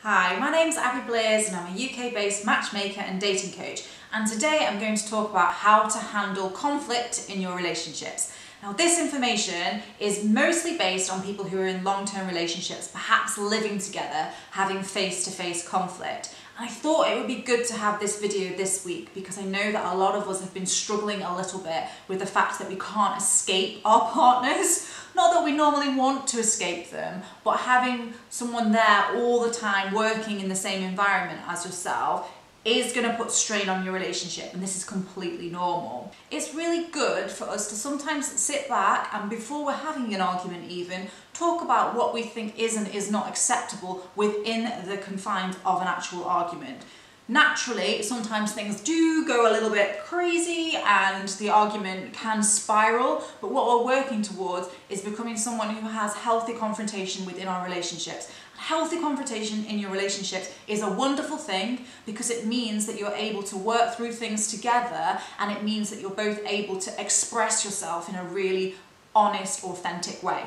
Hi, my name's Abby Blaze and I'm a UK-based matchmaker and dating coach, and today I'm going to talk about how to handle conflict in your relationships. Now, this information is mostly based on people who are in long-term relationships, perhaps living together, having face-to-face conflict. And I thought it would be good to have this video this week because I know that a lot of us have been struggling a little bit with the fact that we can't escape our partners. Not that we normally want to escape them, but having someone there all the time working in the same environment as yourself is going to put strain on your relationship, and this is completely normal. It's really good for us to sometimes sit back and before we're having an argument even, talk about what we think is and is not acceptable within the confines of an actual argument. Naturally, sometimes things do go a little bit crazy and the argument can spiral, but what we're working towards is becoming someone who has healthy confrontation within our relationships. Healthy confrontation in your relationships is a wonderful thing because it means that you're able to work through things together, and it means that you're both able to express yourself in a really honest, authentic way.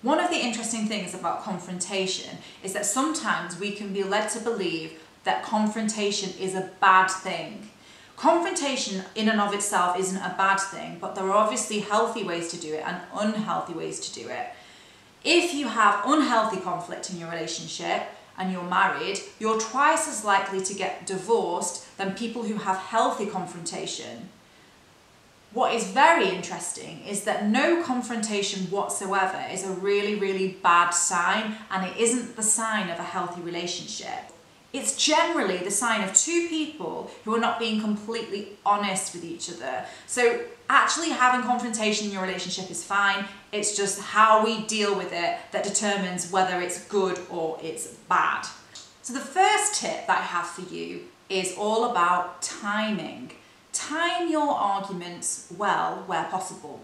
One of the interesting things about confrontation is that sometimes we can be led to believe that confrontation is a bad thing. Confrontation in and of itself isn't a bad thing, but there are obviously healthy ways to do it and unhealthy ways to do it. If you have unhealthy conflict in your relationship and you're married, you're twice as likely to get divorced than people who have healthy confrontation. What is very interesting is that no confrontation whatsoever is a really, really bad sign, and it isn't the sign of a healthy relationship. It's generally the sign of two people who are not being completely honest with each other. So actually having confrontation in your relationship is fine. It's just how we deal with it that determines whether it's good or it's bad. So the first tip that I have for you is all about timing. Time your arguments well where possible.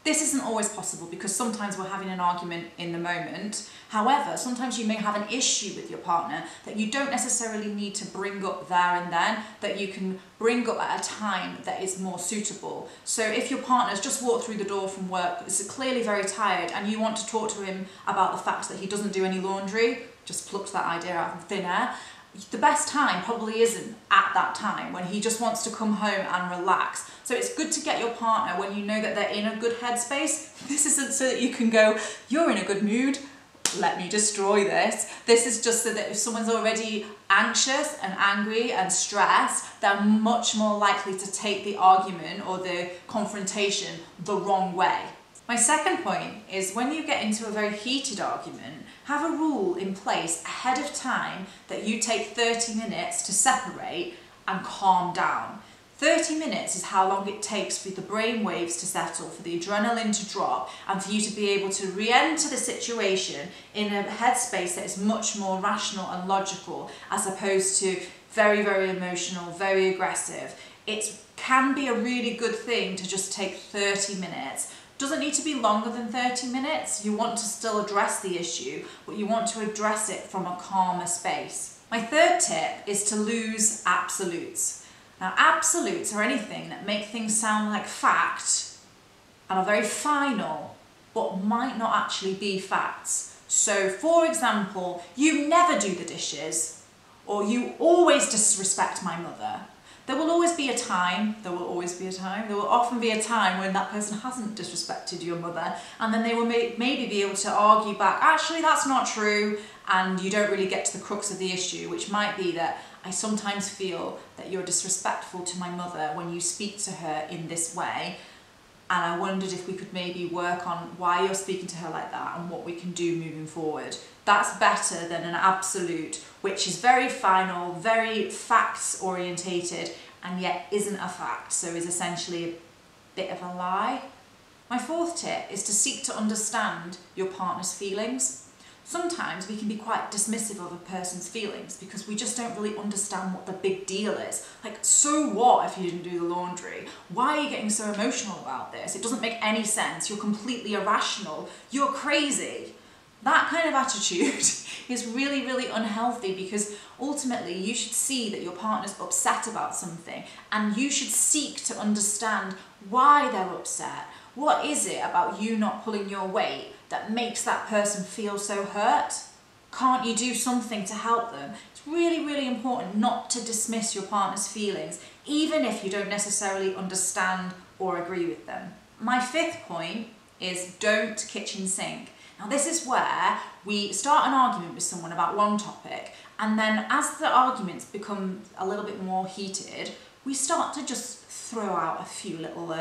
This isn't always possible because sometimes we're having an argument in the moment. However, sometimes you may have an issue with your partner that you don't necessarily need to bring up there and then, that you can bring up at a time that is more suitable. So if your partner's just walked through the door from work, is clearly very tired, and you want to talk to him about the fact that he doesn't do any laundry, just plucked that idea out of thin air, the best time probably isn't at that time when he just wants to come home and relax. So it's good to get your partner when you know that they're in a good headspace. This isn't so that you can go, you're in a good mood, let me destroy this. This is just so that if someone's already anxious and angry and stressed, they're much more likely to take the argument or the confrontation the wrong way. My second point is when you get into a very heated argument, have a rule in place ahead of time that you take 30 minutes to separate and calm down. 30 minutes is how long it takes for the brain waves to settle, for the adrenaline to drop, and for you to be able to re-enter the situation in a headspace that is much more rational and logical, as opposed to very, very emotional, very aggressive. It can be a really good thing to just take 30 minutes. Doesn't need to be longer than 30 minutes. You want to still address the issue, but you want to address it from a calmer space. My third tip is to lose absolutes. Now, absolutes are anything that make things sound like fact and are very final, but might not actually be facts. So, for example, you never do the dishes, or you always disrespect my mother. There will always be a time, there will often be a time when that person hasn't disrespected your mother, and then they will maybe be able to argue back, actually that's not true, and you don't really get to the crux of the issue, which might be that I sometimes feel that you're disrespectful to my mother when you speak to her in this way, and I wondered if we could maybe work on why you're speaking to her like that and what we can do moving forward. That's better than an absolute, which is very final, very facts orientated, and yet isn't a fact, so is essentially a bit of a lie. My fourth tip is to seek to understand your partner's feelings. Sometimes we can be quite dismissive of a person's feelings because we just don't really understand what the big deal is. Like, so what if you didn't do the laundry? Why are you getting so emotional about this? It doesn't make any sense. You're completely irrational. You're crazy. That kind of attitude is really, really unhealthy because ultimately you should see that your partner's upset about something and you should seek to understand why they're upset. What is it about you not pulling your weight that makes that person feel so hurt? Can't you do something to help them? It's really, really important not to dismiss your partner's feelings, even if you don't necessarily understand or agree with them. My fifth point is don't kitchen sink. Now this is where we start an argument with someone about one topic, and then as the arguments become a little bit more heated, we start to just throw out a few little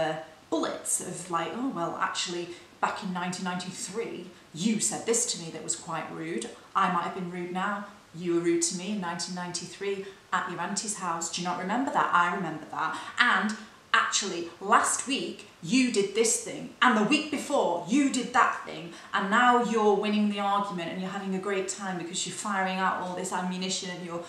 bullets of like, oh well, actually back in 1993 you said this to me that was quite rude. I might have been rude now. You were rude to me in 1993 at your auntie's house. Do you not remember that? I remember that. And actually last week you did this thing, and the week before you did that thing, and now you're winning the argument and you're having a great time because you're firing out all this ammunition and you're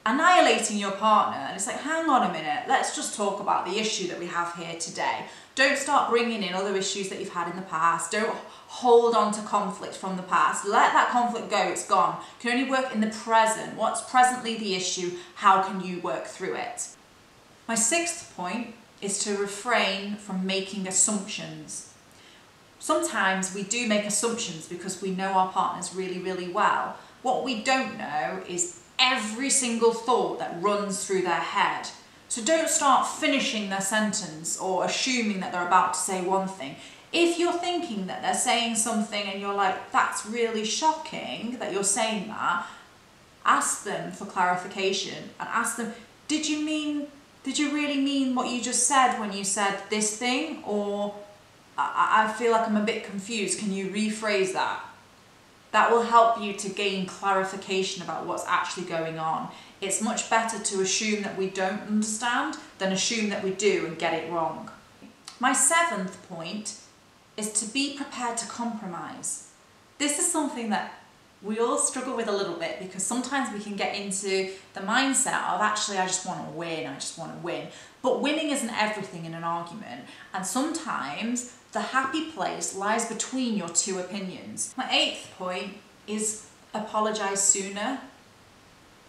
annihilating your partner. And it's like, hang on a minute, let's just talk about the issue that we have here today. Don't start bringing in other issues that you've had in the past. Don't hold on to conflict from the past. Let that conflict go, it's gone. You can only work in the present. What's presently the issue? How can you work through it? My sixth point is to refrain from making assumptions. Sometimes we do make assumptions because we know our partners really, really well. What we don't know is every single thought that runs through their head. So don't start finishing their sentence or assuming that they're about to say one thing. If you're thinking that they're saying something and you're like, that's really shocking that you're saying that, ask them for clarification and ask them, did you really mean what you just said when you said this thing? Or I feel like I'm a bit confused. Can you rephrase that? That will help you to gain clarification about what's actually going on. It's much better to assume that we don't understand than assume that we do and get it wrong. My seventh point is to be prepared to compromise. This is something that we all struggle with a little bit because sometimes we can get into the mindset of actually I just want to win. But winning isn't everything in an argument, and sometimes the happy place lies between your two opinions. My eighth point is apologise sooner.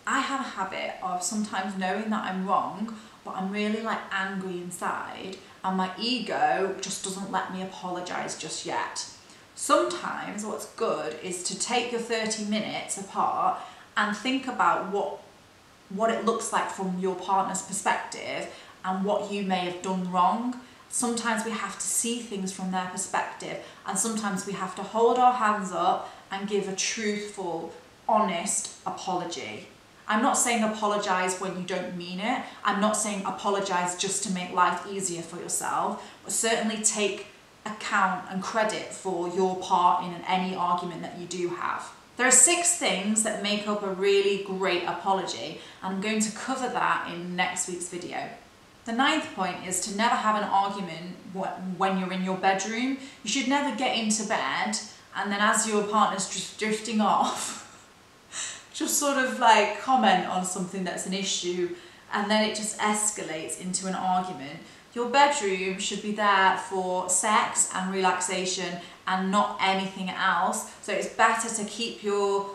I have a habit of sometimes knowing that I'm wrong, but I'm really like angry inside and my ego just doesn't let me apologise just yet. Sometimes what's good is to take your 30 minutes apart and think about what it looks like from your partner's perspective and what you may have done wrong. Sometimes we have to see things from their perspective, and sometimes we have to hold our hands up and give a truthful, honest apology. I'm not saying apologise when you don't mean it. I'm not saying apologise just to make life easier for yourself, but certainly take account and credit for your part in any argument that you do have. There are 6 things that make up a really great apology, and I'm going to cover that in next week's video. The 9th point is to never have an argument when you're in your bedroom. You should never get into bed and then as your partner's just drifting off, just sort of like comment on something that's an issue, and then it just escalates into an argument. Your bedroom should be there for sex and relaxation and not anything else. So it's better to keep your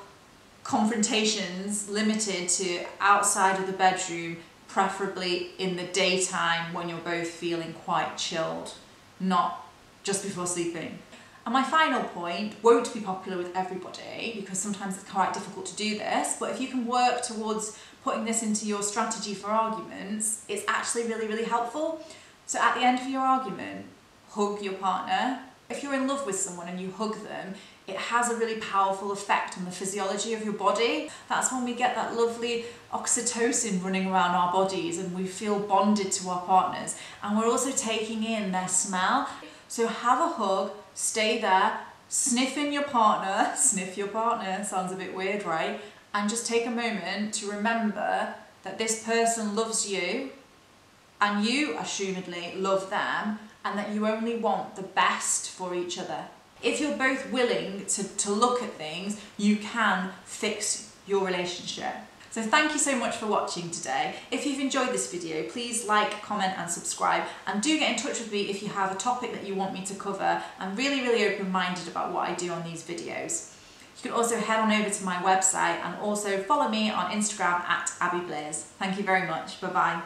confrontations limited to outside of the bedroom, preferably in the daytime when you're both feeling quite chilled, not just before sleeping. And my final point won't be popular with everybody because sometimes it's quite difficult to do this, but if you can work towards putting this into your strategy for arguments, it's actually really, really helpful. So at the end of your argument, hug your partner. If you're in love with someone and you hug them, it has a really powerful effect on the physiology of your body. That's when we get that lovely oxytocin running around our bodies and we feel bonded to our partners. And we're also taking in their smell. So have a hug, stay there, sniff in your partner, sniff your partner, sounds a bit weird, right? And just take a moment to remember that this person loves you and you, assumedly, love them, and that you only want the best for each other. If you're both willing to look at things, you can fix your relationship. So thank you so much for watching today. If you've enjoyed this video, please like, comment and subscribe, and do get in touch with me if you have a topic that you want me to cover. I'm really, really open-minded about what I do on these videos. You can also head on over to my website and also follow me on Instagram @AbbieBlairs. Thank you very much. Bye-bye.